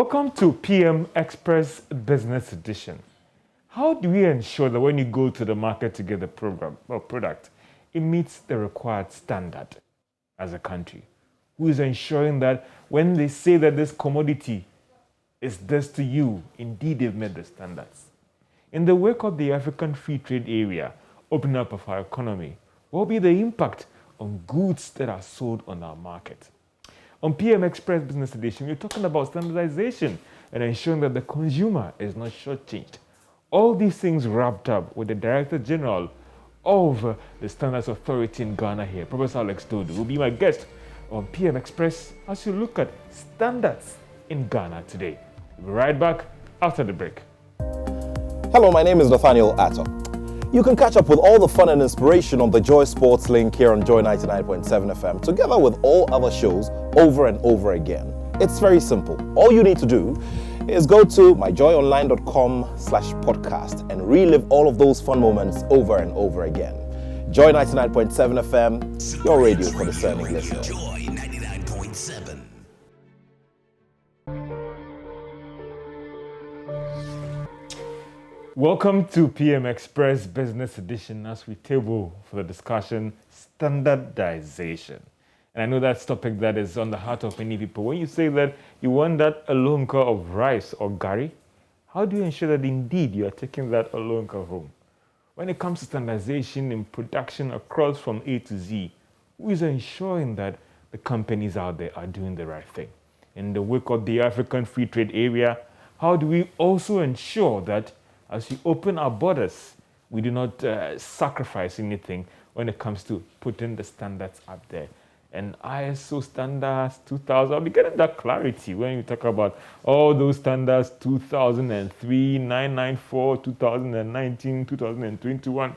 Welcome to PM Express Business Edition. How do we ensure that when you go to the market to get the program or product, it meets the required standard as a country? Who is ensuring that when they say that this commodity is this to you, indeed they've met the standards? In the wake of the African Free Trade Area opening up of our economy, what will be the impact on goods that are sold on our market? On PM Express Business Edition, we're talking about standardization and ensuring that the consumer is not shortchanged. All these things wrapped up with the Director General of the Standards Authority in Ghana here, Professor Alex Dodo, will be my guest on PM Express as you look at standards in Ghana today. We'll be right back after the break. Hello, my name is Nathaniel Atto. You can catch up with all the fun and inspiration on the Joy Sports link here on Joy 99.7 FM, together with all other shows over and over again. It's very simple. All you need to do is go to myjoyonline.com/podcast and relive all of those fun moments over and over again. Joy 99.7 FM, your radio for discerning listeners. Joy 99.7. Welcome to PM Express Business Edition as we table for the discussion standardization. And I know that's a topic that is on the heart of many people. When you say that you want that alonka of rice or gari, how do you ensure that indeed you are taking that alonka home? When it comes to standardization in production across from A to Z, who is ensuring that the companies out there are doing the right thing? In the wake of the African Free Trade Area, how do we also ensure that as we open our borders, we do not sacrifice anything when it comes to putting the standards up there? And ISO standards 2000, I'll be getting that clarity when you talk about all those standards 2003, 994, 2019, 2021.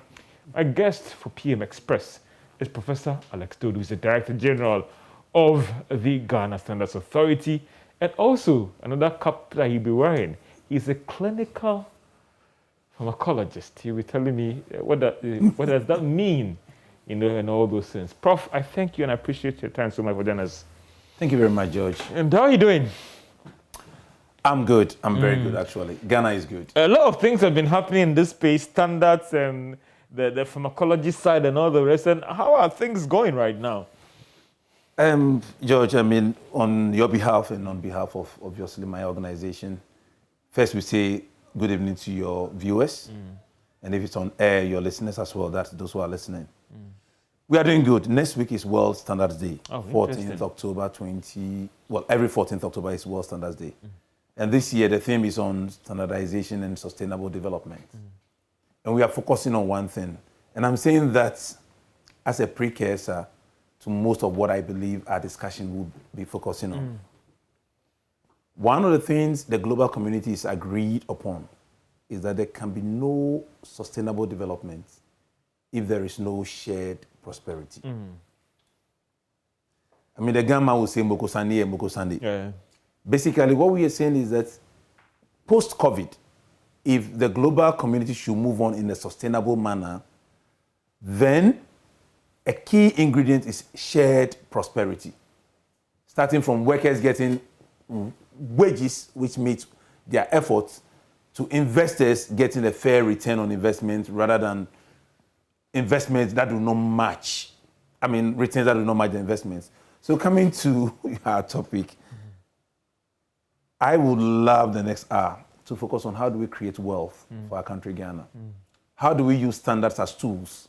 My guest for PM Express is Professor Alex Dodo, who's the Director General of the Ghana Standards Authority, and also another cap that he'll be wearing. He's a clinical pharmacologist. He'll be telling me what does that mean, and all those things. Prof, I thank you and I appreciate your time so much for joining us. Thank you very much, George. And how are you doing? I'm good. I'm very good, actually. Ghana is good. A lot of things have been happening in this space, standards and the pharmacology side and all the rest. And how are things going right now? George, I mean, on your behalf and on behalf of, obviously, my organization, first we say good evening to your viewers. And if it's on air, your listeners as well, that's those who are listening. We are doing good. Next week is World Standards Day. 14th October 20... Well, every 14th October is World Standards Day. And this year, the theme is on standardization and sustainable development. And we are focusing on one thing. And I'm saying that as a precursor to most of what I believe our discussion will be focusing on. One of the things the global community is agreed upon is that there can be no sustainable development if there is no shared prosperity. I mean, the Gamma will say Mokosani and Mokosandi. Yeah. Basically, what we are saying is that post-COVID, if the global community should move on in a sustainable manner, then a key ingredient is shared prosperity. Starting from workers getting wages which meet their efforts, to investors getting a fair return on investment rather than investments that do not match. I mean, returns that do not match the investments. So coming to our topic, I would love the next hour to focus on how do we create wealth for our country, Ghana. How do we use standards as tools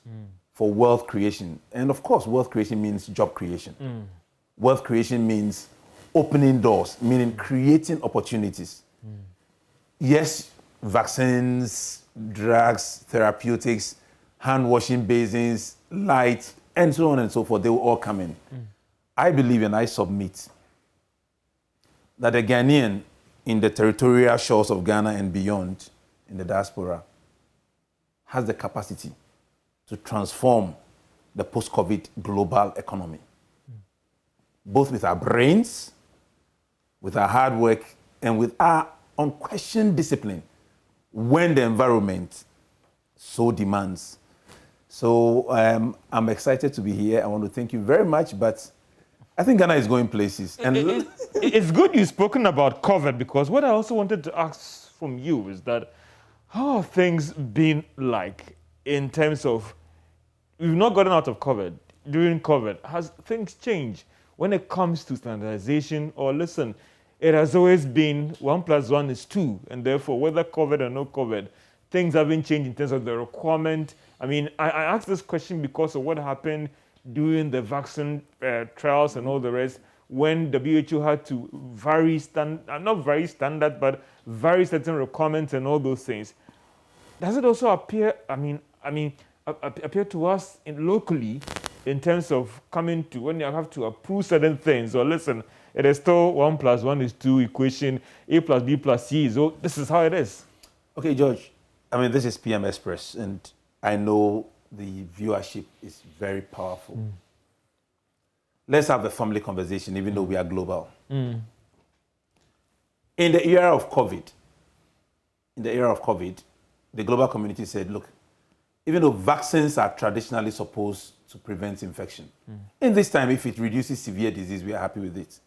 for wealth creation? And of course, wealth creation means job creation. Wealth creation means opening doors, meaning creating opportunities. Yes, vaccines, drugs, therapeutics, hand washing basins, light, and so on and so forth, they will all come in. I believe and I submit that the Ghanaian in the territorial shores of Ghana and beyond, in the diaspora, has the capacity to transform the post-COVID global economy. Both with our brains, with our hard work, and with our unquestioned discipline when the environment so demands. So I'm excited to be here. I want to thank you very much, but I think Ghana is going places. And It's good you've spoken about COVID, because what I also wanted to ask from you is that how have things been like in terms of, we've not gotten out of COVID. During COVID, has things changed when it comes to standardization? Or listen, it has always been 1 + 1 is 2, and therefore whether COVID or no COVID, things haven't changed in terms of the requirement. I mean, I asked this question because of what happened during the vaccine trials and all the rest, when WHO had to vary not very standard, but vary certain requirements and all those things. Does it also appear, appear to us locally in terms of coming to when you have to approve certain things? Or listen, it is still 1 + 1 is 2 equation, A + B + C. So this is how it is. okay, George, I mean, this is PM Express, and I know the viewership is very powerful. Let's have a family conversation, even though we are global. In the era of COVID, the global community said, look, even though vaccines are traditionally supposed to prevent infection, in this time, if it reduces severe disease, we are happy with it.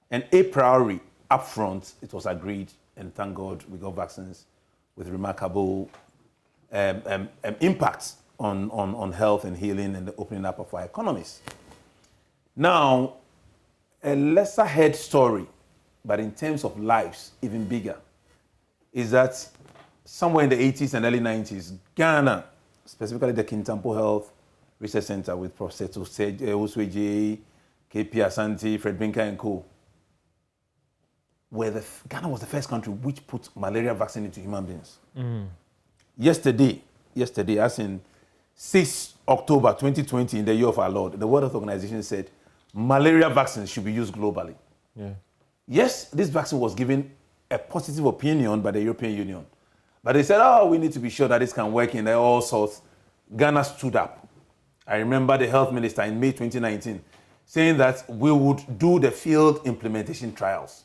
And a priori, upfront, it was agreed, and thank God we got vaccines with remarkable impacts on health and healing and the opening up of our economies. Now, a lesser head story, but in terms of lives, even bigger, is that somewhere in the 80s and early 90s, Ghana, specifically the Kintampo Health Research Center with Professor Usweje, KP Asante, Fred Binka and co., Ghana was the first country which put malaria vaccine into human beings. Yesterday, as in 6 October 2020, in the year of our Lord, the World Health Organization said malaria vaccines should be used globally. Yeah. Yes, this vaccine was given a positive opinion by the European Union. But they said, oh, we need to be sure that this can work in all sorts. Ghana stood up. I remember the health minister in May 2019 saying that we would do the field implementation trials.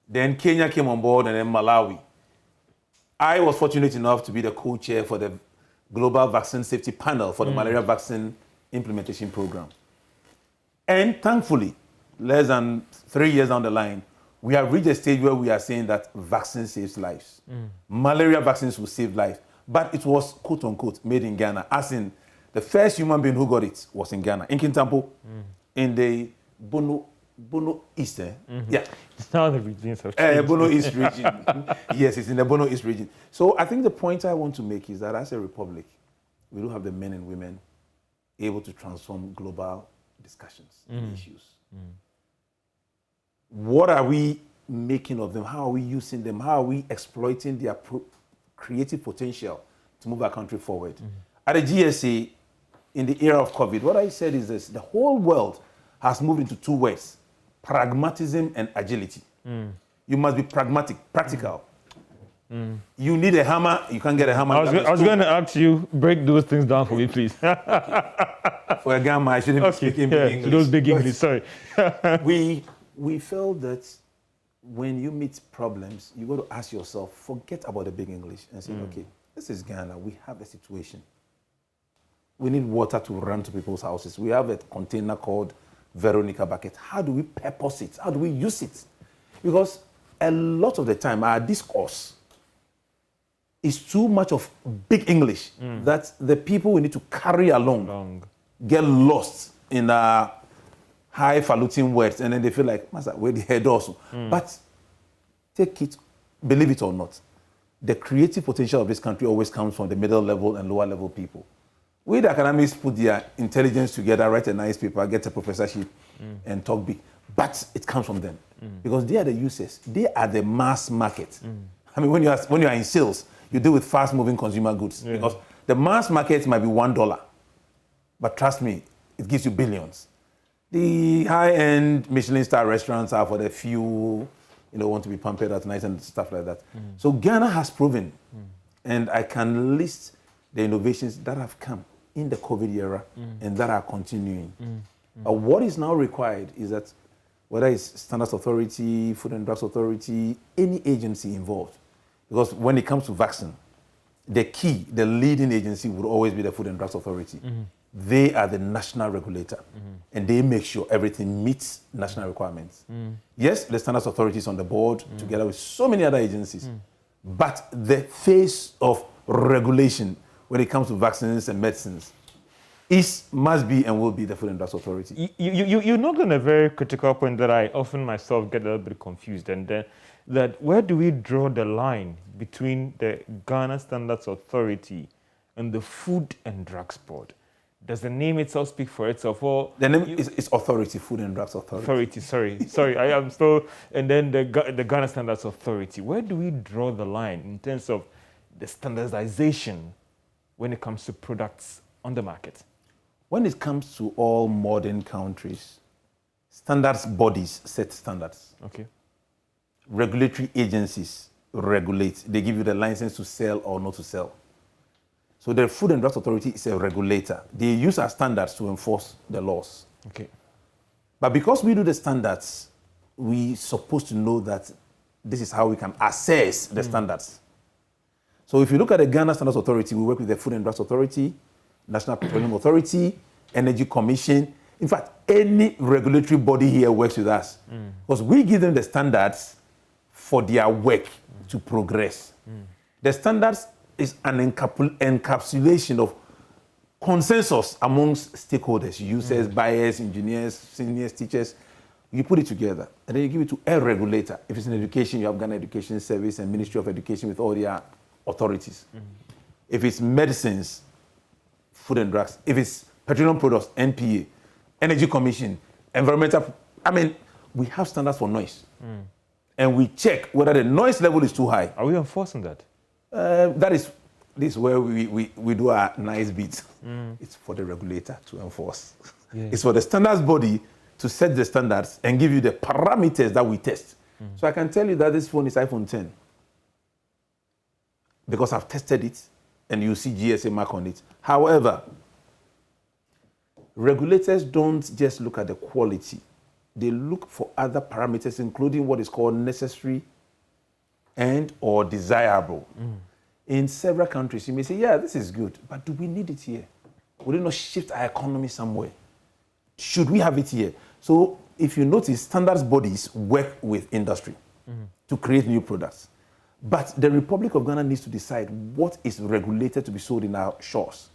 Then Kenya came on board, and then Malawi. I was fortunate enough to be the co-chair for the Global Vaccine Safety Panel for the malaria vaccine implementation program. And thankfully, less than 3 years down the line, we have reached a stage where we are saying that vaccine saves lives. Malaria vaccines will save lives. But it was, quote unquote, made in Ghana, as in the first human being who got it was in Ghana, in Kintampo, in the Bono East. Yeah. Now the regions have changed. Bono East region. Yes, it's in the Bono East region. So I think the point I want to make is that as a republic, we don't have the men and women able to transform global discussions and issues. What are we making of them? How are we using them? How are we exploiting their creative potential to move our country forward? At the GSA, in the era of COVID, what I said is this: the whole world has moved into 2 words: pragmatism and agility. You must be pragmatic, practical. You need a hammer, you can't get a hammer. I was going to ask you, break those things down for me, please. For a gamma, I shouldn't be speaking big English. Those big English, sorry. we felt that when you meet problems, you got to ask yourself, forget about the big English and say, okay, this is Ghana, we have a situation. We need water to run to people's houses. We have a container called Veronica Bucket. How do we purpose it? How do we use it? Because a lot of the time, our discourse is too much of big English that the people we need to carry along get lost in highfalutin words, and then they feel like, Master, where the head also. But take it, believe it or not, the creative potential of this country always comes from the middle level and lower level people. We, the academics, put their intelligence together, write a nice paper, get a professorship, and talk big. But it comes from them because they are the users. They are the mass market. I mean, when you are in sales, you deal with fast-moving consumer goods because the mass market might be $1, but trust me, it gives you billions. The high-end Michelin star restaurants are for the few, want to be pampered at night and stuff like that. So Ghana has proven, and I can list the innovations that have come in the COVID era and that are continuing. What is now required is that whether it's Standards Authority, Food and Drugs Authority, any agency involved, because when it comes to vaccine, the leading agency would always be the Food and Drugs Authority. They are the national regulator, and they make sure everything meets national requirements. Yes, the Standards Authority is on the board together with so many other agencies, but the face of regulation when it comes to vaccines and medicines must be and will be the Food and Drugs Authority. You're not on a very critical point that I often myself get a little bit confused, and that where do we draw the line between the Ghana Standards Authority and the Food and Drugs Board? Does the name itself speak for itself, or the name is Authority, Food and Drugs Authority. Sorry, I am still. And then the Ghana Standards Authority. Where do we draw the line in terms of the standardization when it comes to products on the market? When it comes to all modern countries, standards bodies set standards. Okay. Regulatory agencies regulate. They give you the license to sell or not to sell. So the Food and Drugs Authority is a regulator. They use our standards to enforce the laws. Okay. But because we do the standards, we're supposed to know that this is how we can assess the standards. So if you look at the Ghana Standards Authority, we work with the Food and Drugs Authority, National Petroleum Authority, Energy Commission. In fact, any regulatory body here works with us because we give them the standards for their work to progress. The standards is an encapsulation of consensus amongst stakeholders, users, buyers, engineers, seniors, teachers. You put it together and then you give it to a regulator. If it's in education, you have Ghana Education Service and Ministry of Education with all their authorities. If it's medicines, Food and Drugs. If it's petroleum products, NPA, Energy Commission, environmental. We have standards for noise. And we check whether the noise level is too high. Are we enforcing that? This is where we do our nice bits. It's for the regulator to enforce. Yeah. It's for the standards body to set the standards and give you the parameters that we test. So I can tell you that this phone is iPhone 10 because I've tested it and you see GSA mark on it. However, regulators don't just look at the quality. They look for other parameters, including what is called necessary and or desirable. In several countries, you may say, yeah, this is good, but do we need it here? Would it not shift our economy somewhere? Should we have it here? So if you notice, standards bodies work with industry to create new products. But the Republic of Ghana needs to decide what is regulated to be sold in our shores.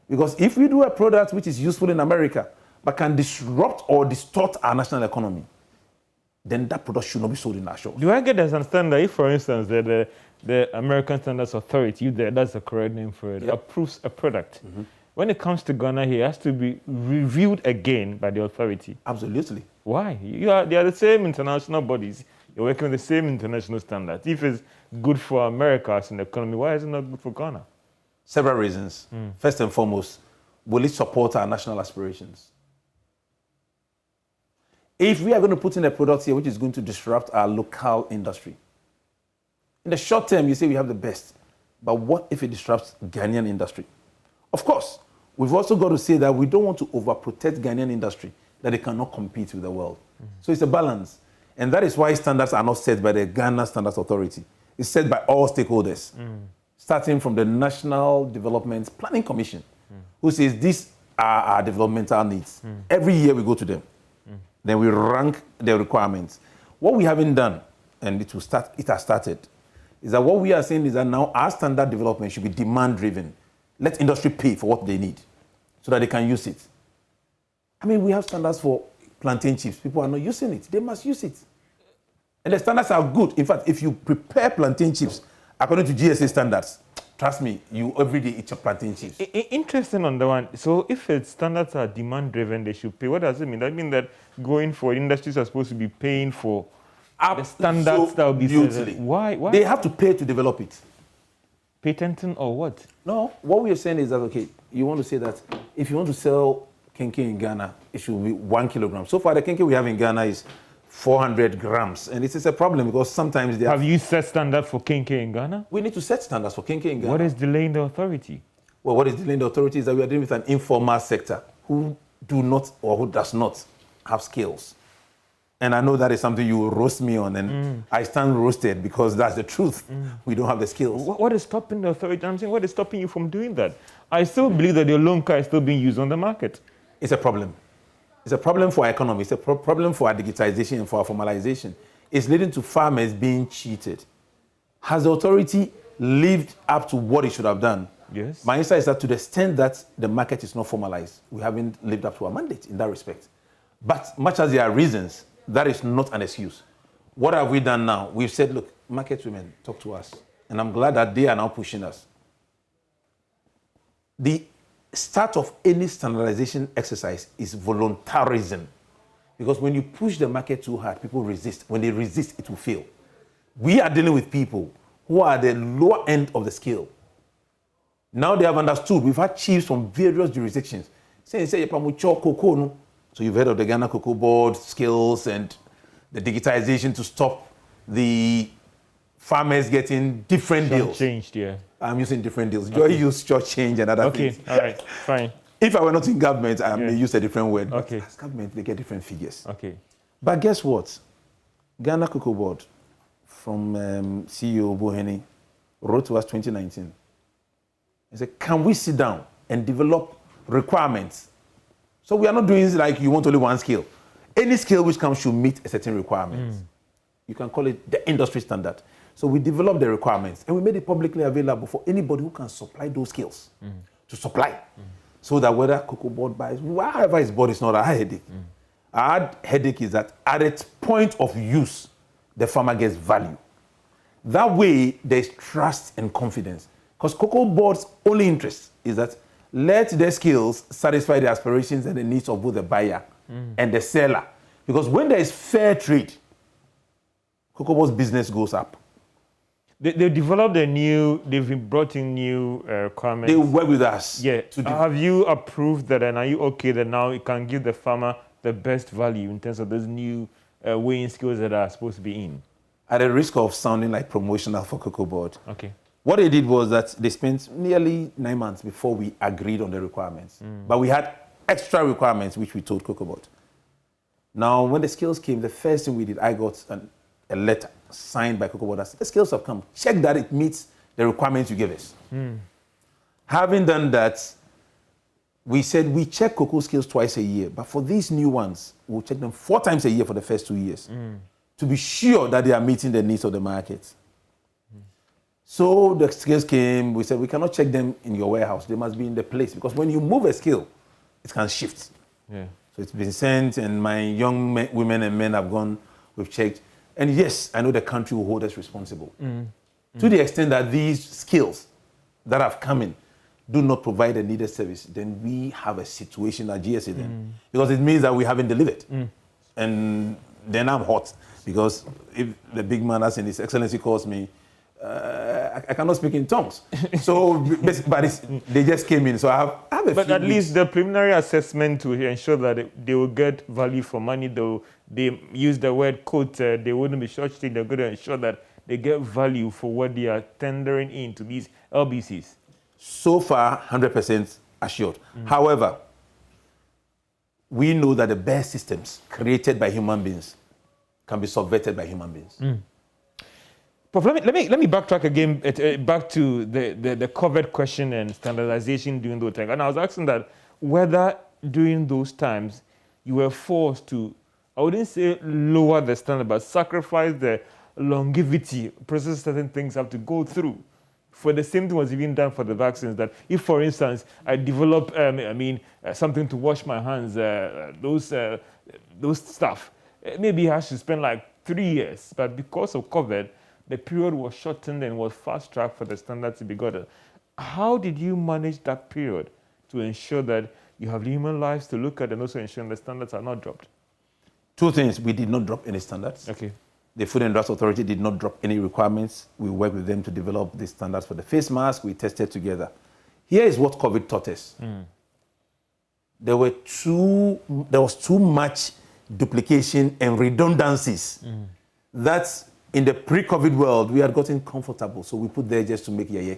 Because if we do a product which is useful in America, but can disrupt or distort our national economy, then that product should not be sold in our shores. Do I get the understanding that if, for instance, the American Standards Authority, that's the correct name for it, approves a product, when it comes to Ghana here, it has to be reviewed again by the authority? Absolutely. Why? They are the same international bodies. You're working with the same international standards. If it's good for America as an economy, why is it not good for Ghana? Several reasons. First and foremost, will it support our national aspirations? If we are going to put in a product here which is going to disrupt our local industry, in the short term, you say we have the best, but what if it disrupts Ghanaian industry? Of course, we've also got to say that we don't want to overprotect Ghanaian industry, that it cannot compete with the world. So it's a balance. And that is why standards are not set by the Ghana Standards Authority. It's set by all stakeholders, starting from the National Development Planning Commission, who says these are our developmental needs. Every year we go to them. Then we rank the requirements. What we haven't done, and it has started, is that what we are saying is that now our standard development should be demand-driven. Let industry pay for what they need so that they can use it. We have standards for plantain chips. People are not using it. They must use it. And the standards are good. In fact, if you prepare plantain chips according to GSA standards, trust me, you every day eat your plantain chips. Interesting on the one. So if its standards are demand-driven, they should pay. What does it mean? That means that going for industries are supposed to be paying for the standards that will be set. Why? They have to pay to develop it. Patenting or what? No, what we are saying is that, okay, you want to say that if you want to sell kenke in Ghana, it should be 1 kilogram. So far, the kenke we have in Ghana is 400 grams. And it is a problem because sometimes they have you set standard for kenke in Ghana? We need to set standards for kenke in Ghana. What is delaying the authority? Well, what is delaying the authority is that we are dealing with an informal sector who do not or who does not have skills. And I know that is something you will roast me on, and I stand roasted because that's the truth. We don't have the skills. What is stopping the authority? I'm saying, what is stopping you from doing that? I still believe that your loan car is still being used on the market. It's a problem. It's a problem for our economy. It's a problem for our digitization and for our formalization. It's leading to farmers being cheated. Has the authority lived up to what it should have done? Yes. My insight is that to the extent that the market is not formalized, we haven't lived up to our mandate in that respect. But much as there are reasons, that is not an excuse. What have we done now? We've said, look, market women, talk to us. And I'm glad that they are now pushing us. The start of any standardization exercise is voluntarism. Because when you push the market too hard, people resist. When they resist, it will fail. We are dealing with people who are at the lower end of the scale. Now they have understood. We've had chiefs from various jurisdictions saying, so you've heard of the Ghana Cocoa Board skills and the digitization to stop the farmers getting different deals. Changed, yeah. I'm using different deals. Joy use short change and other things. Okay, all right, fine. If I were not in government, I may use a different word. Okay. But as government, they get different figures. Okay. But guess what? Ghana Cocoa Board, from CEO Boheni, wrote to us 2019. He said, can we sit down and develop requirements? So we are not doing it like you want only one skill. Any skill which comes should meet a certain requirement. You can call it the industry standard. So we developed the requirements and we made it publicly available for anybody who can supply those skills to supply. So that whether Cocoa Board buys, wherever it's bought, it's not a headache. Our headache is that at its point of use, the farmer gets value. That way, there's trust and confidence. Because Cocoa Board's only interest is that let their skills satisfy the aspirations and the needs of both the buyer and the seller. Because when there is fair trade, Cocoa Board's business goes up. They developed they've brought in new requirements. They work with us. Yeah. Have you approved that, and are you okay that now it can give the farmer the best value in terms of those new weighing skills that are supposed to be in? At the risk of sounding like promotional for Cocoa Board, okay. What they did was that they spent nearly 9 months before we agreed on the requirements. But we had extra requirements which we told Cocoa Board. Now, when the skills came, the first thing we did, I got a letter signed by Cocoa Board that said, the skills have come. Check that it meets the requirements you give us. Having done that, we said we check cocoa skills twice a year. But for these new ones, we'll check them 4 times a year for the first 2 years to be sure that they are meeting the needs of the market. So the skills came, we said, we cannot check them in your warehouse. They must be in the place. Because when you move a skill, it can shift. Yeah. So it's been sent, and my young women and men have gone, we've checked. And yes, I know the country will hold us responsible. To the extent that these skills that have come in do not provide the needed service, then we have a situation at GSA then. Because it means that we haven't delivered. And then I'm hot. Because if the big man, as in His Excellency, calls me, I cannot speak in tongues. So, but they just came in. So I have a But few at least the preliminary assessment to ensure that they will get value for money, though they use the word quote, they wouldn't be short-changed. They're going to ensure that they get value for what they are tendering in to these LBCs. So far, 100% assured. However, we know that the best systems created by human beings can be subverted by human beings. Prof, let me backtrack again back to the COVID question and standardization during those times. And I was asking that whether during those times you were forced to, I wouldn't say lower the standard, but sacrifice the longevity process certain things have to go through. For the same thing was even done for the vaccines. That if, for instance, I develop, something to wash my hands, those stuff, maybe I should spend like 3 years. But because of COVID, the period was shortened and was fast-tracked for the standard to be gotten. How did you manage that period to ensure that you have human lives to look at and also ensuring the standards are not dropped? 2 things. We did not drop any standards. Okay. The Food and Drugs Authority did not drop any requirements. We worked with them to develop the standards for the face mask. We tested together. Here is what COVID taught us. There was too much duplication and redundancies. That's in the pre-COVID world, we had gotten comfortable, so we put there just to make yeye.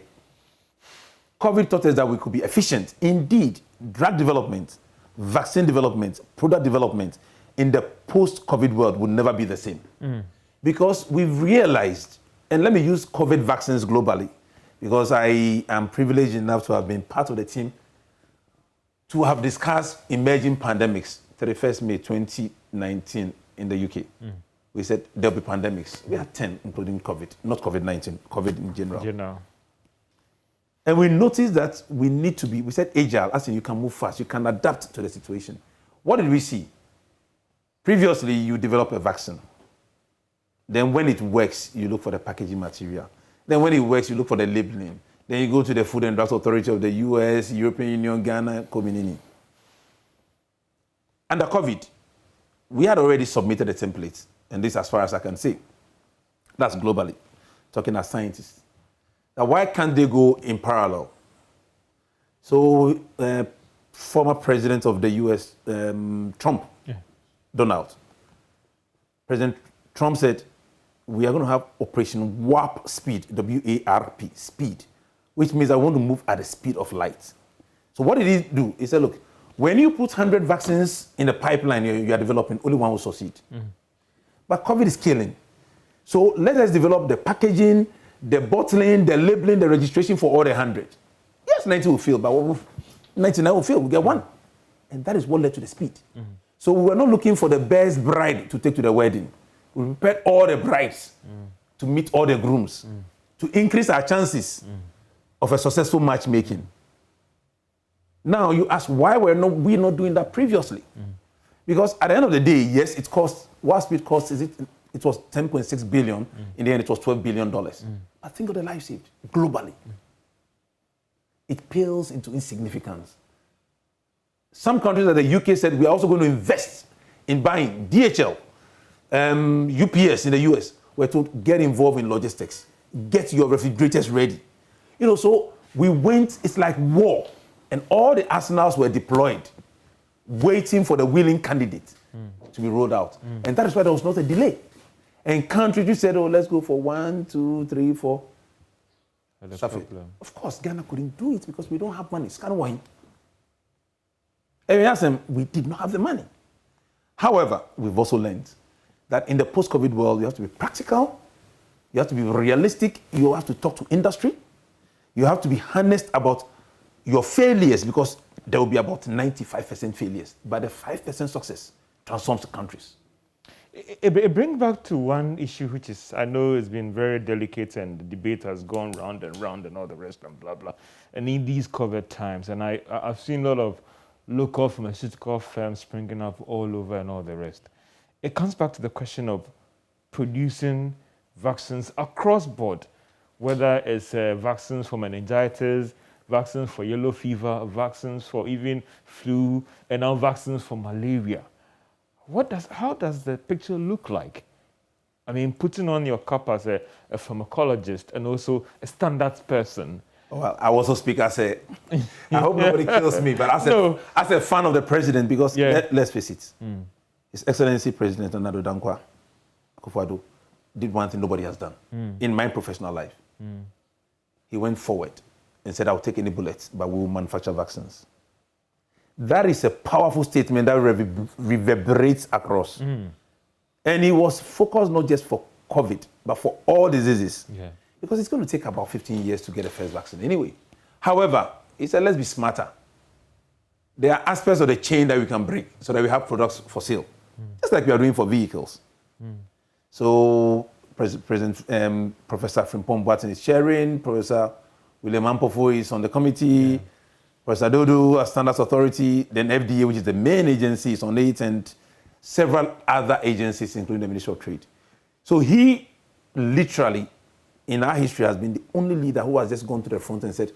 COVID taught us that we could be efficient. Indeed, drug development, vaccine development, product development, in the post-COVID world will never be the same. Because we've realized, and let me use COVID vaccines globally, because I am privileged enough to have been part of the team to have discussed emerging pandemics. 31st May 2019 in the UK. We said there'll be pandemics. We had 10, including COVID, not COVID-19, COVID in general. And we noticed that we need to be, we said agile, as in you can move fast, you can adapt to the situation. What did we see? Previously, you develop a vaccine. Then when it works, you look for the packaging material. Then when it works, you look for the labeling. Then you go to the Food and Drugs Authority of the US, European Union, Ghana, Community. Under COVID, we had already submitted the templates, and this as far as I can say. That's globally, talking as scientists. Now, why can't they go in parallel? So, former president of the US, Trump, Donald, President Trump said, we are going to have Operation Warp Speed, W-A-R-P, speed, which means I want to move at the speed of light. So what did he do? He said, look, when you put 100 vaccines in the pipeline you are developing, only one will succeed. But COVID is killing. So let us develop the packaging, the bottling, the labeling, the registration for all the 100. Yes, 90 will fail, but 99 will fail. We get one. And that is what led to the speed. So we were not looking for the best bride to take to the wedding. We prepared all the brides to meet all the grooms, to increase our chances of a successful matchmaking. Now you ask, why were we not doing that previously? Because at the end of the day, yes, it cost, what speed cost is it? It was 10.6 billion. In the end, it was $12 billion. But think of the life saved globally. It pales into insignificance. Some countries like the UK said, we are also going to invest in buying DHL, UPS in the US. We're told, get involved in logistics. Get your refrigerators ready. You know, so we went, it's like war. And all the arsenals were deployed, waiting for the willing candidate to be rolled out. And that is why there was not a delay. And countries just said, oh, let's go for 1, 2, 3, 4. Of course, Ghana couldn't do it because we don't have money. It's kind of wine. And we asked them, we did not have the money. However, we've also learned that in the post-COVID world, you have to be practical, you have to be realistic, you have to talk to industry, you have to be honest about your failures, because there will be about 95% failures, but the 5% success transforms the countries. It brings back to one issue, which is, I know it's been very delicate and the debate has gone round and round and all the rest and blah, blah. And in these COVID times, and I've seen a lot of local pharmaceutical firms springing up all over and all the rest. It comes back to the question of producing vaccines across board, whether it's vaccines for meningitis, vaccines for yellow fever, vaccines for even flu, and now vaccines for malaria. How does the picture look like? I mean, putting on your cap as a pharmacologist and also a standards person. Well, I also speak as a, I hope nobody kills me, but as a fan of the president, because let's face it, His Excellency President Nana Dankwa Akufo-Addo did one thing nobody has done in my professional life. He went forward and said, I'll take any bullets, but we will manufacture vaccines. That is a powerful statement that reverberates across. And he was focused not just for COVID, but for all diseases. Because it's going to take about 15 years to get the first vaccine anyway. However, he said, let's be smarter. There are aspects of the chain that we can bring so that we have products for sale. Just like we are doing for vehicles. So President Professor Frimpong Boateng is chairing, Professor William Ampofo is on the committee, Professor Dodo, a Standards Authority, then FDA, which is the main agency, is on it, and several other agencies, including the Ministry of Trade. So he literally, in our history, has been the only leader who has just gone to the front and said,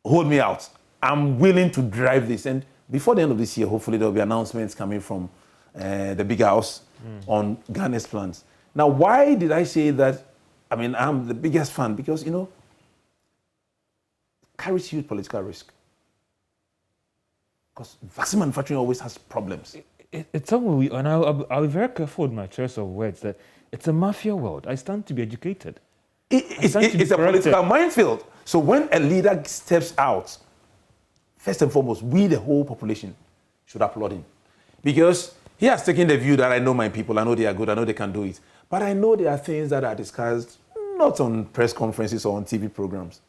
hold me out. I'm willing to drive this. And before the end of this year, hopefully there will be announcements coming from the big house on Ghana's plans. Now, why did I say that? I mean, I'm the biggest fan because, you know, it carries huge political risk. Because vaccine manufacturing always has problems. It's something and I'll be very careful with my choice of words, that it's a mafia world. I stand to be educated. It's a political minefield. So when a leader steps out, first and foremost, we, the whole population, should applaud him. Because He has taken the view that I know my people, I know they are good, I know they can do it. But I know there are things that are discussed not on press conferences or on TV programs.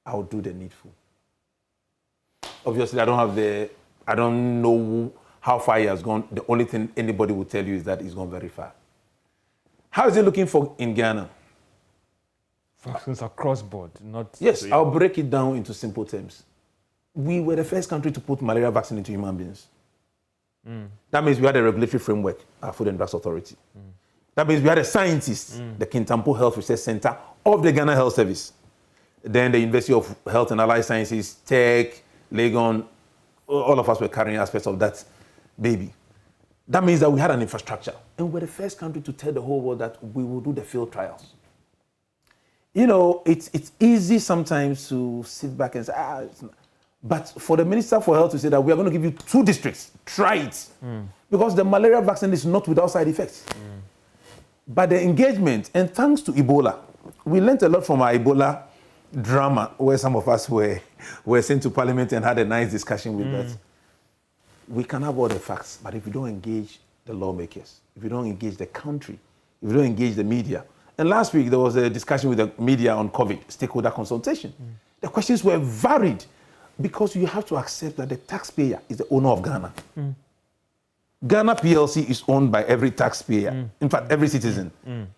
I will do the needful. Obviously, I don't know how far he has gone. The only thing anybody will tell you is that he's gone very far. How is he looking for in Ghana? Vaccines across board, not... Yes, I'll break it down into simple terms. We were the first country to put malaria vaccine into human beings. That means we had a regulatory framework, our Food and Drugs Authority. That means we had a scientist, the Kintampo Health Research Center of the Ghana Health Service. Then the University of Health and Allied Sciences, Tech, Legon, all of us were carrying aspects of that baby. That means that we had an infrastructure. And we're the first country to tell the whole world that we will do the field trials. You know, it's easy sometimes to sit back and say, it's not. But for the Minister for Health to say that we are going to give you 2 districts, try it. Because the malaria vaccine is not without side effects. But the engagement, and thanks to Ebola, we learned a lot from our Ebola drama, where some of us were sent to Parliament and had a nice discussion with that. We can have all the facts, but if you don't engage the lawmakers, if you don't engage the country, if you don't engage the media. And last week, there was a discussion with the media on COVID, stakeholder consultation. The questions were varied because you have to accept that the taxpayer is the owner of Ghana. Ghana PLC is owned by every taxpayer, in fact, every citizen.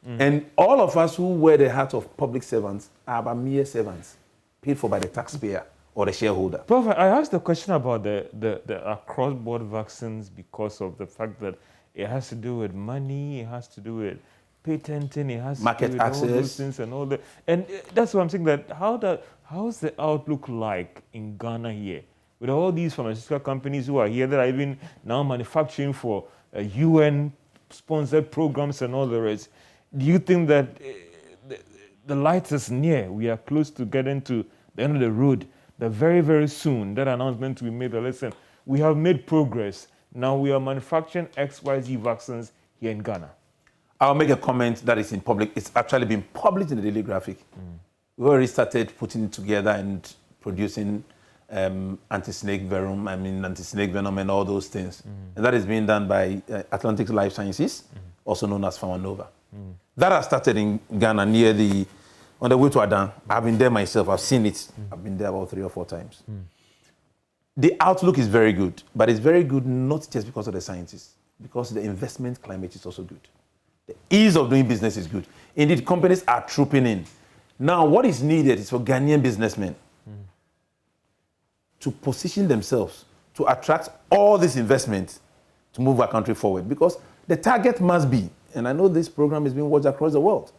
And all of us who wear the hat of public servants are but mere servants, paid for by the taxpayer or the shareholder. Prof, I asked the question about the cross-border vaccines because of the fact that it has to do with money, it has to do with patenting, it has market to do with access, all those things and all that. And that's what I'm saying, that how's the outlook like in Ghana here? With all these pharmaceutical companies who are here that are even now manufacturing for UN-sponsored programs and all the rest, do you think that the light is near? We are close to getting to the end of the road. That very, very soon, that announcement we made, that listen, we have made progress. Now we are manufacturing XYZ vaccines here in Ghana. I'll make a comment that is in public. It's actually been published in the Daily Graphic. We already started putting it together and producing anti-snake venom and all those things. And that is being done by Atlantic Life Sciences, also known as Pharmanova. That has started in Ghana on the way to Adan. I've been there myself, I've seen it. I've been there about 3 or 4 times. The outlook is very good, but it's very good not just because of the scientists, because the investment climate is also good. The ease of doing business is good. Indeed, companies are trooping in. Now, what is needed is for Ghanaian businessmen to position themselves to attract all this investment to move our country forward. Because the target must be, and I know this program is being watched across the world,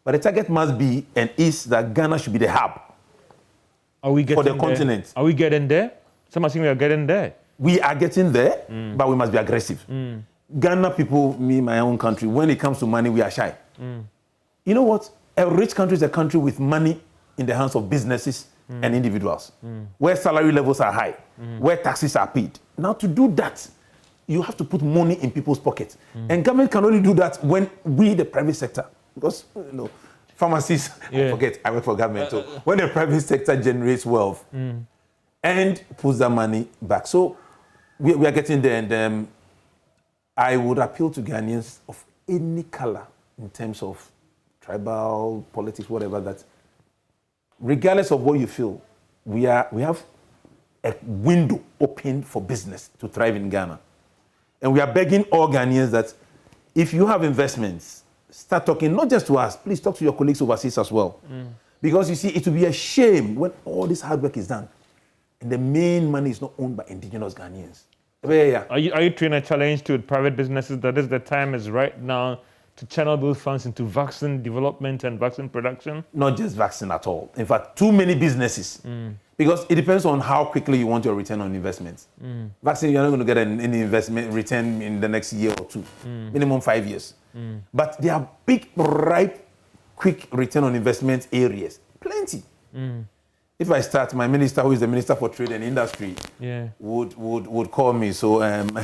but the target must be and is that Ghana should be the hub for the continent. Are we getting there? Some are saying we are getting there. We are getting there, but we must be aggressive. Ghana people, my own country, when it comes to money, we are shy. You know what? A rich country is a country with money in the hands of businesses and individuals, where salary levels are high, where taxes are paid. Now, to do that, you have to put money in people's pockets. And government can only do that when we, the private sector, because, pharmacies, I work for government. So when the private sector generates wealth and puts that money back. So we are getting there. And I would appeal to Ghanaians of any color in terms of tribal, politics, whatever, that regardless of what you feel, we have a window open for business to thrive in Ghana. And we are begging all Ghanaians that if you have investments, start talking, not just to us, please talk to your colleagues overseas as well. Because you see, it will be a shame when all this hard work is done and the main money is not owned by indigenous Ghanaians. Are you trying a challenge to private businesses that is the time is right now to channel those funds into vaccine development and vaccine production? Not just vaccine at all. In fact, too many businesses. Because it depends on how quickly you want your return on investment. Vaccine, you're not going to get any investment return in the next year or 2, minimum 5 years. But there are big, ripe, quick return on investment areas. Plenty. If I start, my minister, who is the Minister for Trade and Industry, would call me. So, just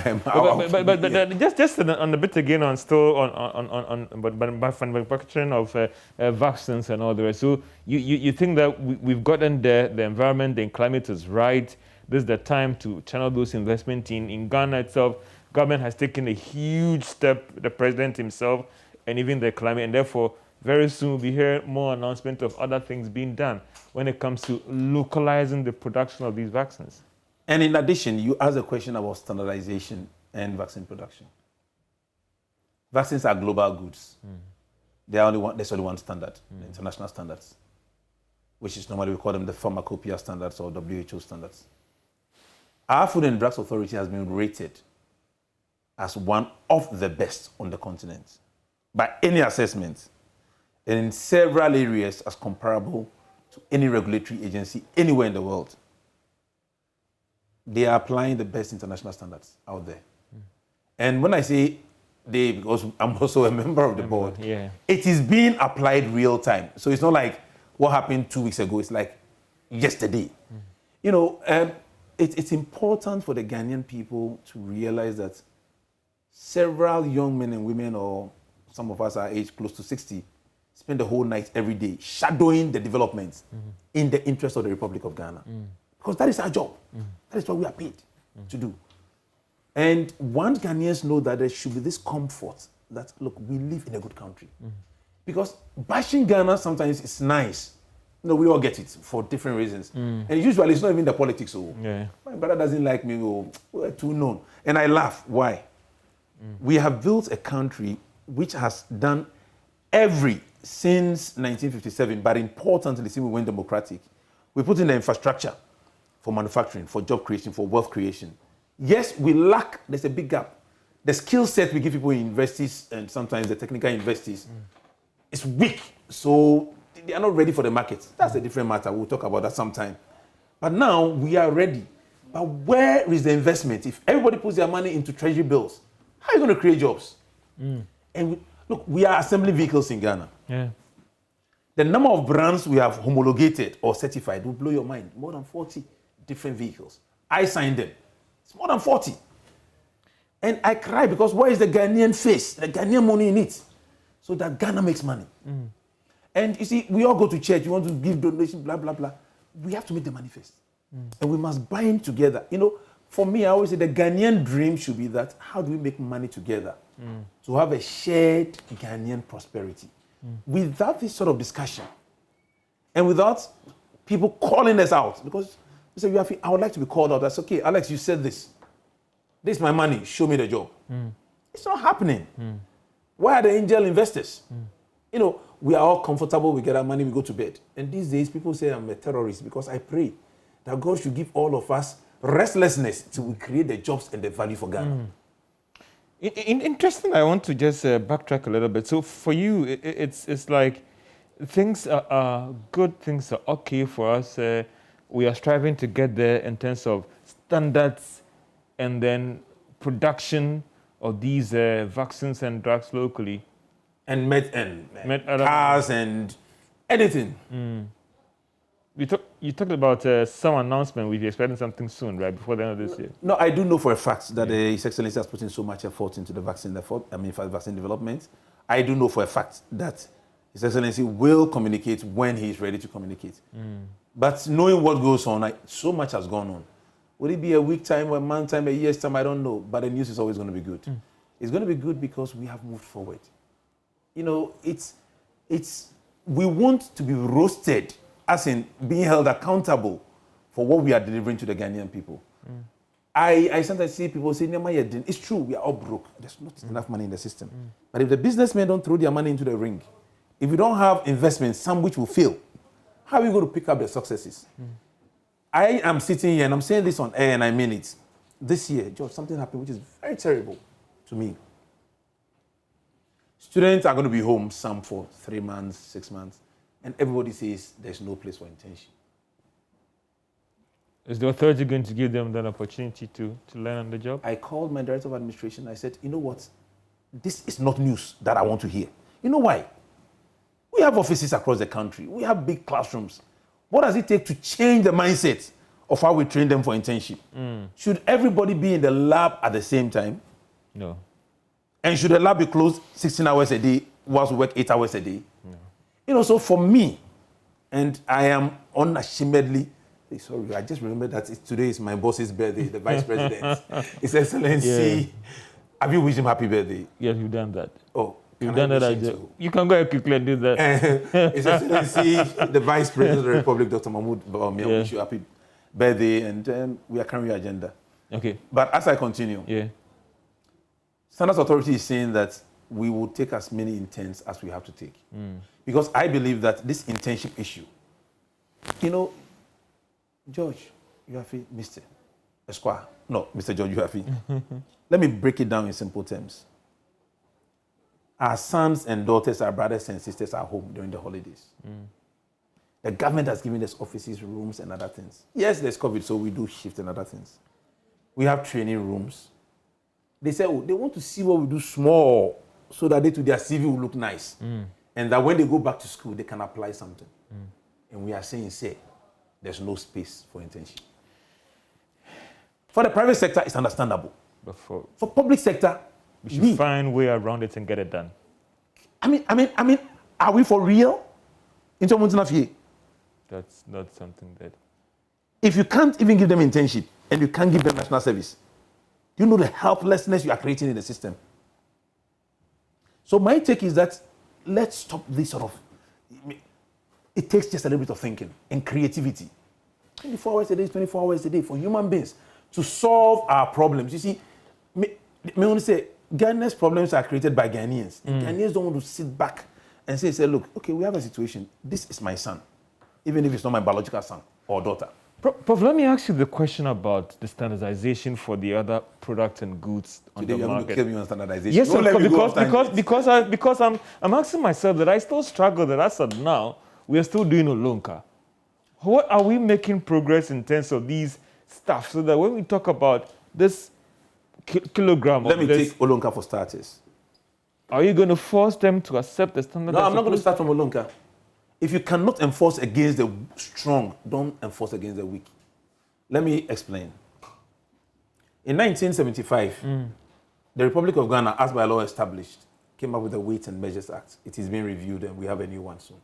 on the bit again on manufacturing of vaccines and all the rest. So you think that we've gotten there, the environment, the climate is right. This is the time to channel those investments in Ghana itself. government has taken a huge step, the president himself, and even the climate, and therefore, very soon we'll be hearing more announcement of other things being done when it comes to localizing the production of these vaccines. And in addition, you asked a question about standardization and vaccine production. Vaccines are global goods. There's only one standard, the international standards, which is normally we call them the pharmacopoeia standards or WHO standards. Our Food and Drugs Authority has been rated as one of the best on the continent by any assessment, and in several areas as comparable to any regulatory agency anywhere in the world. They are applying the best international standards out there. And when I say they, because I'm also a member of the board, it is being applied real time. So it's not like what happened 2 weeks ago, it's like yesterday. You know, it's important for the Ghanaian people to realize that several young men and women, or some of us are aged close to 60, spend the whole night every day shadowing the developments in the interest of the Republic of Ghana. Because that is our job. That is what we are paid to do. And once Ghanaians know that there should be this comfort that, look, we live in a good country. Because bashing Ghana sometimes is nice. You know, we all get it for different reasons. And usually it's not even the politics. Oh, my brother doesn't like me. Oh, we're too known. And I laugh. Why? We have built a country which has done since 1957, but importantly, since we went democratic, we put in the infrastructure for manufacturing, for job creation, for wealth creation. Yes, we lack, there's a big gap. The skill set we give people in universities and sometimes the technical universities is weak. So they are not ready for the market. That's a different matter. We'll talk about that sometime. But now we are ready. But where is the investment? If everybody puts their money into treasury bills, how are you going to create jobs? And look, we are assembling vehicles in Ghana. The number of brands we have homologated or certified will blow your mind. More than 40 different vehicles. I signed them. It's more than 40. And I cry because where is the Ghanaian face, the Ghanaian money in it? So that Ghana makes money. And you see, we all go to church, you want to give donations, blah, blah, blah. We have to make the money first. And we must bind together. You know, for me, I always say the Ghanaian dream should be that how do we make money together to have a shared Ghanaian prosperity? Without this sort of discussion and without people calling us out, because you say, I would like to be called out. That's okay. Alex, you said this. This is my money. Show me the job. It's not happening. Where are the angel investors? You know, we are all comfortable. We get our money. We go to bed. And these days, people say I'm a terrorist because I pray that God should give all of us restlessness till we create the jobs and the value for Ghana. Interesting. I want to just backtrack a little bit. So for you, it's like things are good. Things are okay for us. We are striving to get there in terms of standards and then production of these vaccines and drugs locally. And cars and anything. You talked about some announcement. We're expecting something soon, right, before the end of this year. No, I do know for a fact that His Excellency has put in so much effort into the vaccine vaccine development. I do know for a fact that His Excellency will communicate when he is ready to communicate. But knowing what goes on, so much has gone on. Will it be a week time, a month time, a year's time? I don't know. But the news is always going to be good. It's going to be good because we have moved forward. You know, we want to be roasted, as in being held accountable for what we are delivering to the Ghanaian people. I sometimes see people say, it's true, we are all broke. There's not enough money in the system. But if the businessmen don't throw their money into the ring, if we don't have investments, some which will fail, how are we going to pick up the successes? I am sitting here and I'm saying this on air and I mean it. This year, George, something happened which is very terrible to me. Students are going to be home, some for 3 months, 6 months, and everybody says there's no place for internship. Is the authority going to give them that opportunity to learn on the job? I called my director of administration. I said, you know what? This is not news that I want to hear. You know why? We have offices across the country. We have big classrooms. What does it take to change the mindset of how we train them for internship? Should everybody be in the lab at the same time? No. And should the lab be closed 16 hours a day whilst we work 8 hours a day? No. You know, so for me, and I am unashamedly Hey, sorry, I just remembered that today is my boss's birthday, the vice president. His Excellency. Have you wished him happy birthday? Yes, you've done that. Oh, you've done that. You can go ahead quickly and do that. His Excellency, the vice president of the Republic, Dr. Mahmoud Bawumia, wish you happy birthday, and we are carrying your agenda. Okay. But as I continue, Standards Authority is saying that we will take as many interns as we have to take. Because I believe that this internship issue, George, you have Mr. Esquire. No, Mr. George, you have Let me break it down in simple terms. Our sons and daughters, our brothers and sisters are home during the holidays. The government has given us offices, rooms, and other things. Yes, there's COVID, so we do shift and other things. We have training rooms. They say, they want to see what we do small so that their CV will look nice. And that when they go back to school, they can apply something. And we are saying, there's no space for internship. For the private sector, it's understandable. But for public sector, we should find a way around it and get it done. I mean, are we for real? That's not something that... If you can't even give them internship and you can't give them national service, you know the helplessness you are creating in the system. So my take is that let's stop this sort of... It takes just a little bit of thinking and creativity. 24 hours a day is 24 hours a day for human beings to solve our problems. You see, me only say, Ghana's problems are created by Ghanaians. Ghanaians don't want to sit back and say, look, okay, we have a situation. This is my son, even if it's not my biological son or daughter. Prof, let me ask you the question about the standardization for the other products and goods on Today the market. Today you're going to kill me on standardization. Yes, because I'm asking myself that I still struggle that as of now, we are still doing Olonka. What are we making progress in terms of these stuff so that when we talk about this kilogram Let me take Olonka for starters. Are you going to force them to accept the standard? No, I'm not going to start from Olonka. If you cannot enforce against the strong, don't enforce against the weak. Let me explain. In 1975, the Republic of Ghana, as by law established, came up with the Weights and Measures Act. It is being reviewed and we have a new one soon.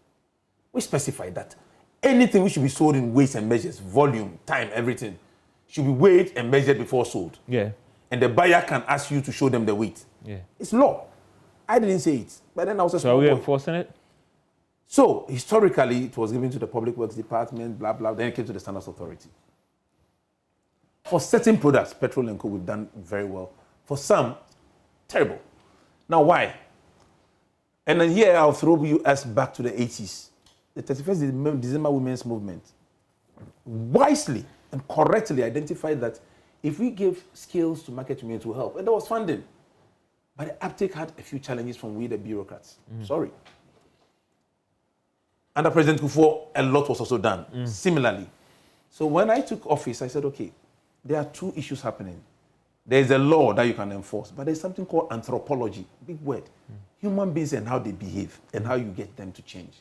We specified that anything which should be sold in weights and measures, volume, time, everything, should be weighed and measured before sold. Yeah. And the buyer can ask you to show them the weight. Yeah. It's law. I didn't say it, but then I was a So are we enforcing it? So, historically, it was given to the Public Works Department, blah, blah, then it came to the Standards Authority. For certain products, petrol and coal, we've done very well. For some, terrible. Now, why? And then here, I'll throw us back to the 80s. The 31st December Women's Movement wisely and correctly identified that if we give skills to market women, it will help. And there was funding. But the uptake had a few challenges from we, the bureaucrats. Sorry. Under President Kufuor, a lot was also done, similarly. So when I took office, I said, okay, there are two issues happening. There is a law that you can enforce, but there's something called anthropology, big word. Human beings and how they behave and how you get them to change.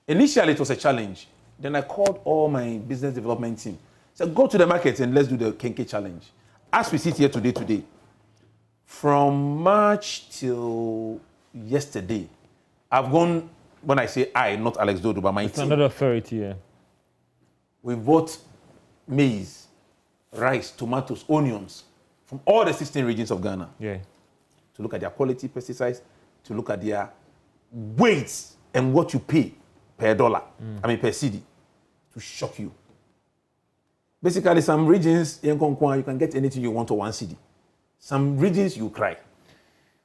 Initially, it was a challenge. Then I called all my business development team. Said, go to the market and let's do the Kenke challenge. As we sit here today, from March till yesterday, I've gone, when I say I, not Alex Dodo, but my team. Standard Authority, yeah. We bought maize, rice, tomatoes, onions from all the 16 regions of Ghana. Yeah. To look at their quality pesticides, to look at their weights and what you pay per dollar, per CD, to shock you. Basically, some regions, you can get anything you want to 1 CD. Some regions, you cry.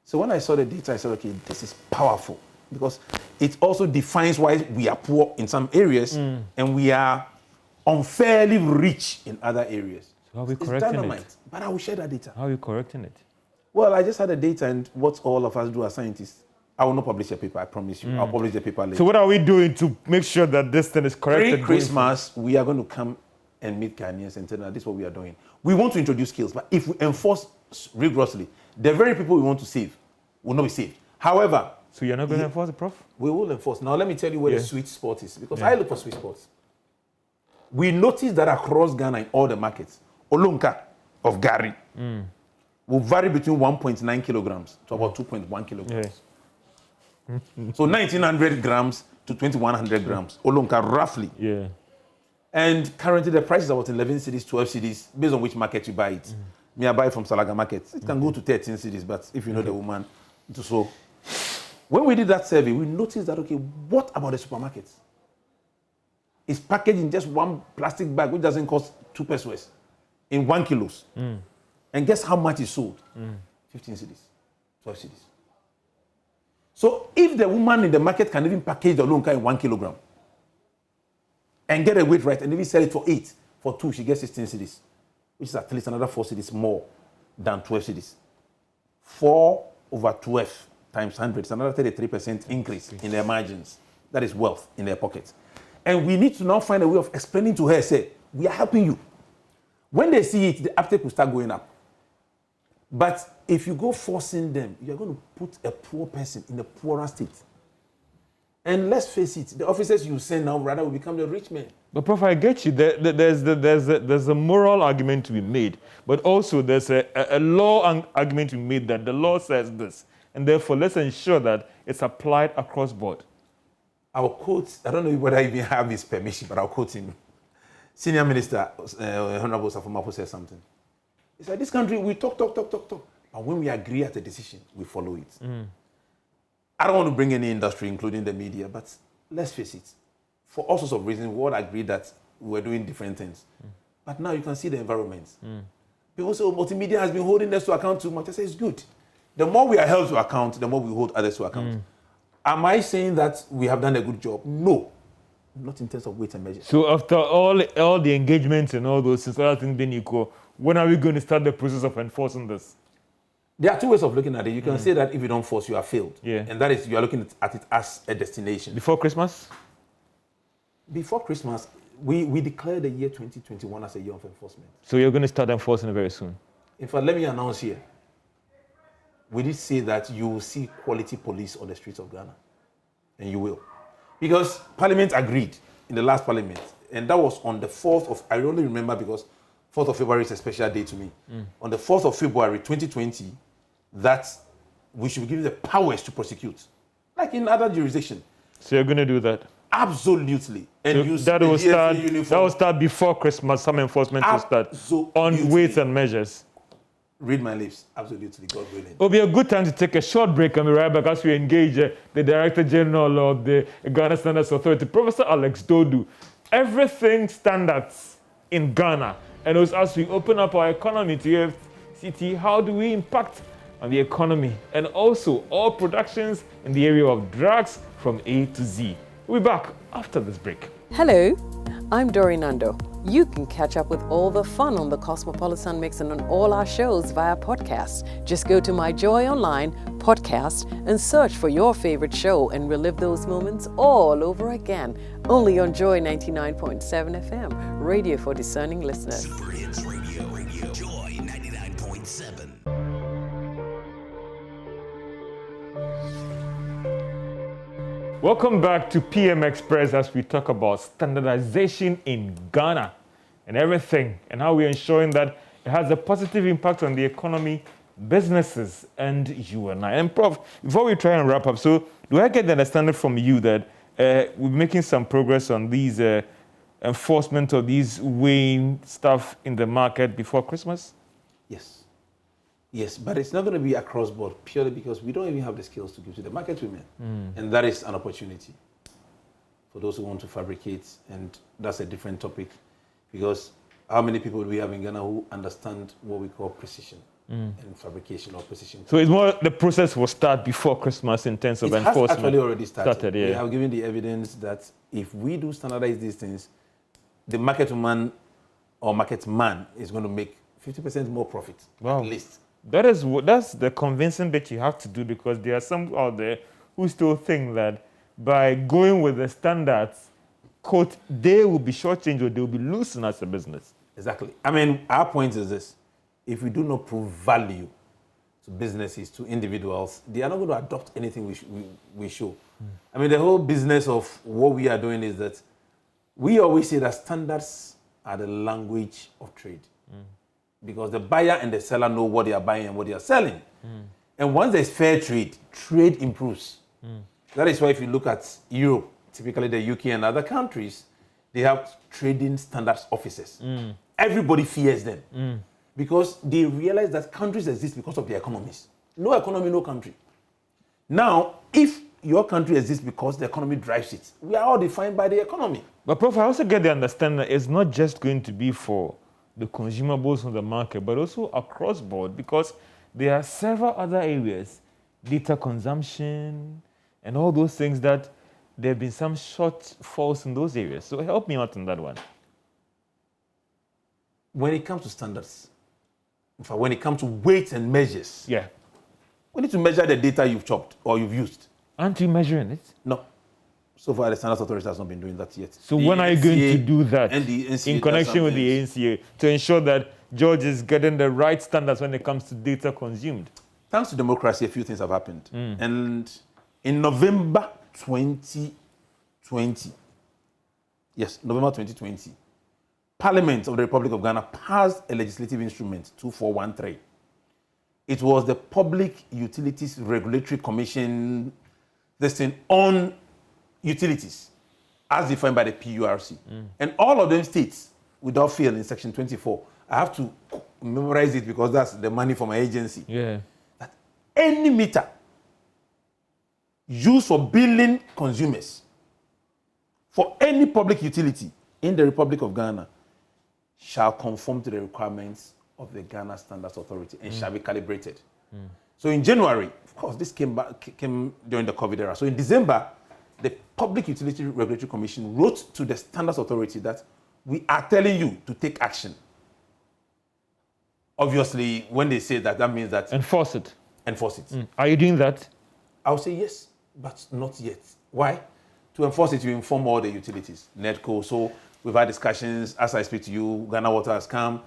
So when I saw the data, I said, okay, this is powerful because it also defines why we are poor in some areas and we are unfairly rich in other areas. So how are we correcting it? But I will share that data. How are you correcting it? Well, I just had the data and what all of us do as scientists. I will not publish a paper, I promise you. I'll publish the paper later. So what are we doing to make sure that this thing is corrected? Pre-Christmas, we are going to come and meet Ghanaians and tell them this is what we are doing. We want to introduce skills, but if we enforce rigorously, the very people we want to save will not be saved. However... So you're not going to enforce it, Prof? We will enforce. Now let me tell you where the sweet spot is, because I look for sweet spots. We noticed that across Ghana in all the markets, Olonka of Gari will vary between 1.9 kilograms to about 2.1 kilograms. Yeah. So 1,900 grams to 2,100 grams, Olonka roughly. Yeah. And currently the price is about 11 cities, 12 cities, based on which market you buy it. Me, I buy from Salaga Market. It can go to 13 cities, but if you know the woman, so when we did that survey, we noticed that, okay, what about the supermarkets? It's packaged in just one plastic bag, which doesn't cost 2 pesos in 1 kilos. And guess how much is sold? 15 cities, 12 cities. So if the woman in the market can even package the lonka in 1 kilogram and get a weight right and even sell it for 8, for 2, she gets 16 cities, which is at least another 4 cities more than 12 cities. 4 over 12 times 100 is another 33% increase in their margins. That is wealth in their pockets. And we need to now find a way of explaining to her, say, we are helping you. When they see it, the uptake will start going up. But if you go forcing them, you're going to put a poor person in a poorer state. And let's face it, the officers you send now rather will become the rich men. But Prof, I get you. There's a moral argument to be made, but also there's a law argument to be made that the law says this, and therefore let's ensure that it's applied across board. I'll quote, I don't know whether I even have his permission, but I'll quote him. Senior Minister, Honorable Safumapo said something. He said, this country, we talk. But when we agree at a decision, we follow it. I don't want to bring any industry, including the media, but let's face it. For all sorts of reasons, we all agreed that we were doing different things. But now you can see the environment. People say, oh, multimedia has been holding us to account too much. I say, it's good. The more we are held to account, the more we hold others to account. Am I saying that we have done a good job? No. Not in terms of weight and measure. So after all the engagements and all those things, other things being equal, when are we going to start the process of enforcing this? There are 2 ways of looking at it. You can say that if you don't force, you have failed. Yeah. And that is, you are looking at it as a destination. Before Christmas? Before Christmas, we declared the year 2021 as a year of enforcement. So you're going to start enforcing it very soon? In fact, let me announce here. We did say that you will see quality police on the streets of Ghana. And you will. Because Parliament agreed in the last Parliament. And that was on the 4th of, I only remember because 4th of February is a special day to me. On the 4th of February 2020, that we should be given the powers to prosecute. Like in other jurisdictions. So you're going to do that? Absolutely. And so that will start before Christmas, some enforcement will start on weights and measures. Read my lips. Absolutely, God willing. It'll be a good time to take a short break and be right back as we engage the Director General of the Ghana Standards Authority, Professor Alex Dodu. Everything standards in Ghana. And as we open up our economy to AFCFTA, how do we impact on the economy? And also all productions in the area of drugs from A to Z. We'll be back after this break. Hello, I'm Dori Nando. You can catch up with all the fun on the Cosmopolitan Mix and on all our shows via podcast. Just go to My Joy Online podcast and search for your favorite show and relive those moments all over again. Only on Joy 99.7 FM, radio for discerning listeners. Super Hits Radio. Joy 99.7. Welcome back to PM Express as we talk about standardization in Ghana and everything and how we're ensuring that it has a positive impact on the economy, businesses, and you and I. And Prof, before we try and wrap up, so do I get the understanding from you that we're making some progress on these enforcement of these weighing stuff in the market before Christmas? Yes, but it's not going to be across board purely because we don't even have the skills to give to the market women. And that is an opportunity for those who want to fabricate. And that's a different topic because how many people do we have in Ghana who understand what we call precision and fabrication or precision? So it's more the process will start before Christmas in terms of enforcement. It has actually already started. Yeah. We have given the evidence that if we do standardize these things, the market woman or market man is going to make 50% more profit, at least. That's the convincing bit you have to do because there are some out there who still think that by going with the standards, quote, they will be shortchanged or they will be losing as a business. Exactly. I mean, our point is this. If we do not prove value to businesses, to individuals, they are not going to adopt anything we show. I mean, the whole business of what we are doing is that we always say that standards are the language of trade. Because the buyer and the seller know what they are buying and what they are selling. And once there's fair trade, trade improves. That is why if you look at Europe, typically the UK and other countries, they have trading standards officers. Everybody fears them because they realize that countries exist because of their economies. No economy, no country. Now, if your country exists because the economy drives it, we are all defined by the economy. But Prof, I also get the understanding that it's not just going to be for the consumables on the market, but also across board, because there are several other areas, data consumption and all those things, that there have been some shortfalls in those areas. So help me out on that one. When it comes to standards, in fact, when it comes to weights and measures, Yeah. we need to measure the data you've chopped or you've used. Aren't you measuring it? No. So far, the Standards Authority has not been doing that yet. So The when are you going to NCA do that and the NCA in does connection with the something. ANCA to ensure that George is getting the right standards when it comes to data consumed? Thanks to democracy, a few things have happened. And in November 2020, yes, November 2020, Parliament of the Republic of Ghana passed a legislative instrument, 2413. It was the Public Utilities Regulatory Commission, this thing on utilities, as defined by the PURC. And all of them states, without fail, in section 24, I have to memorize it because that's the money for my agency. Yeah. That any meter used for billing consumers for any public utility in the Republic of Ghana shall conform to the requirements of the Ghana Standards Authority and shall be calibrated. So in January, of course, this came during the COVID era. So in December, the Public Utility Regulatory Commission wrote to the Standards Authority that we are telling you to take action. Obviously, when they say that, that means that Enforce it. enforce it. Are you doing that? I would say yes, but not yet. Why? To enforce it, you inform all the utilities, NEDCO. So we've had discussions. As I speak to you, Ghana Water has come.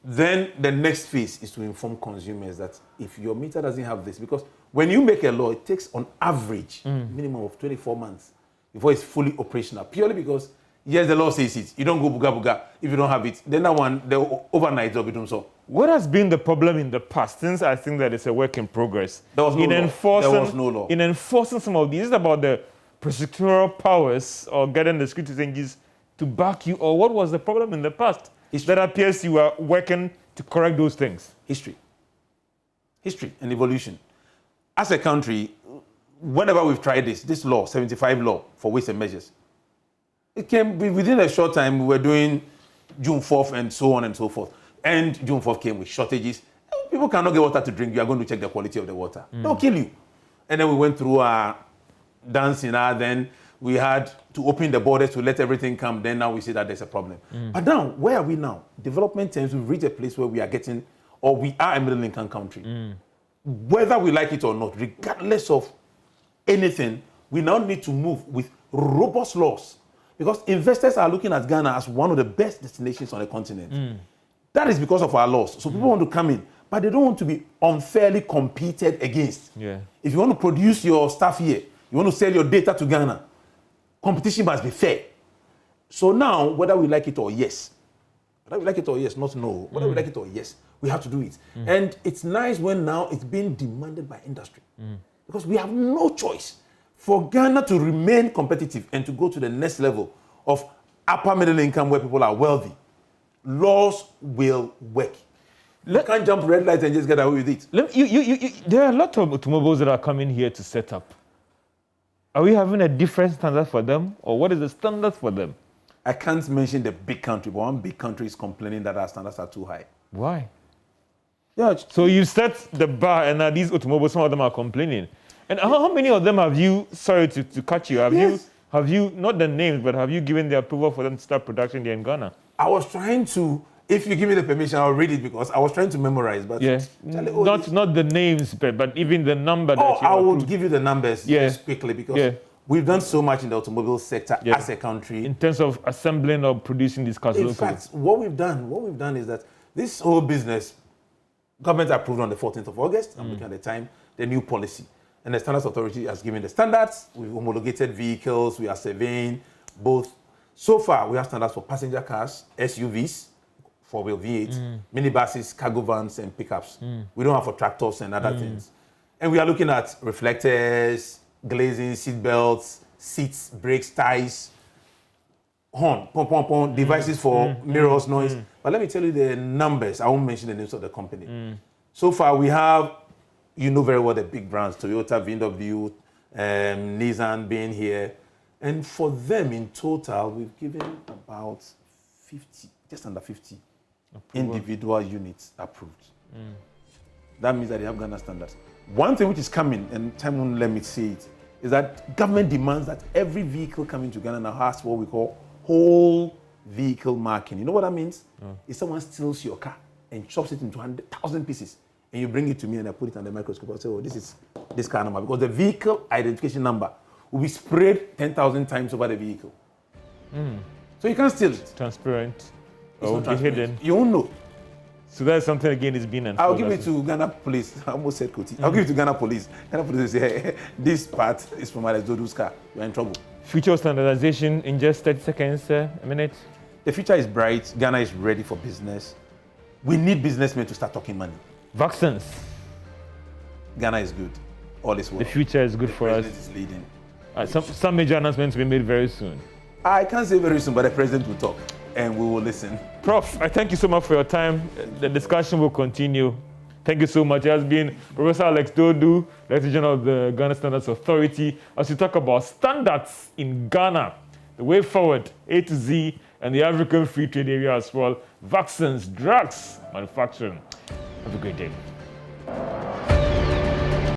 Then the next phase is to inform consumers that if your meter doesn't have this, because when you make a law, it takes on average minimum of 24 months before it's fully operational. Purely because, yes, the law says it. You don't go buga buga if you don't have it. Then that one, the overnight job, you don't so. What has been the problem in the past? Since I think that it's a work in progress. There was no law. Enforcing, There was no law. In enforcing some of these, is it about the prosecutorial powers or getting the security agencies to back you? Or what was the problem in the past? History. That appears you are working to correct those things. History and evolution. As a country, whenever we've tried this law, 75 law for weights and measures, it came within a short time. We were doing June 4th and so on and so forth. And June 4th came with shortages. People cannot get water to drink. You are going to check the quality of the water. They'll kill you. And then we went through our dancing. Then we had to open the borders to let everything come. Then now we see that there's a problem. But now, where are we now? Development terms, we've reached a place where we are getting, or we are a middle income country. Whether we like it or not, regardless of anything, we now need to move with robust laws. Because investors are looking at Ghana as one of the best destinations on the continent. That is because of our laws. So people want to come in, but they don't want to be unfairly competed against. Yeah. If you want to produce your stuff here, you want to sell your data to Ghana, competition must be fair. So now, whether we like it or yes, whether we like it or yes, not no, whether we like it or yes, we have to do it. And it's nice when now it's being demanded by industry. Because we have no choice. For Ghana to remain competitive and to go to the next level of upper middle income where people are wealthy, laws will work. You can't jump red lights and just get away with it. There are a lot of automobiles that are coming here to set up. Are we having a different standard for them, or what is the standard for them? I can't mention the big country, but one big country is complaining that our standards are too high. Why? Yeah, So you set the bar, and now these automobiles, some of them are complaining. And how many of them have you, sorry to cut you, have you, not the names, but have you given the approval for them to start production there in Ghana? I was trying to, if you give me the permission, I'll read it because I was trying to memorize. But Yeah, Charlie, not the names, but even the number that you I would approved. give you the numbers just quickly because we've done so much in the automobile sector as a country. In terms of assembling or producing these cars In locally. fact, what we've done is that this whole business, government approved on the 14th of August, I'm looking at the time, the new policy. And the Standards Authority has given the standards. We've homologated vehicles. We are surveying both. So far, we have standards for passenger cars, SUVs, four-wheel V8, minibuses, cargo vans, and pickups. We don't have for tractors and other things. And we are looking at reflectors, glazing, seat belts, seats, brakes, tires. horn, pom pom pom, devices for mirrors, noise. But let me tell you the numbers. I won't mention the names of the company. So far, we have, you know very well, the big brands, Toyota, VW, Nissan being here. And for them in total, we've given about 50, just under 50 individual units approved. That means that they have Ghana standards. One thing which is coming, and time won't let me say it, is that government demands that every vehicle coming to Ghana now has what we call whole vehicle marking. You know what that means? If someone steals your car and chops it into 100,000 pieces, and you bring it to me and I put it under the microscope, I'll say, oh, this is this car number, because the vehicle identification number will be sprayed 10,000 times over the vehicle. So you can't steal it. Transparent. It's Or not will be hidden. You won't know. So that's something again is being enforced. I'll give it to Ghana Police. I almost said Koti. I'll give it to Ghana Police. Ghana Police will say, hey, this part is from Alex Dodu's car. You're in trouble. Future standardization in just 30 seconds, a minute. The future is bright. Ghana is ready for business. We need businessmen to start talking money. Vaccines. Ghana is good. All is well. The future is good for us. The president is leading. Some major announcements will be made very soon. I can't say very soon, but the president will talk and we will listen. Prof, I thank you so much for your time. The discussion will continue. Thank you so much. It has been Professor Alex Dodu, Director General of the Ghana Standards Authority, as we talk about standards in Ghana, the way forward, A to Z, and the African Free Trade Area as well, vaccines, drugs, manufacturing. Have a great day.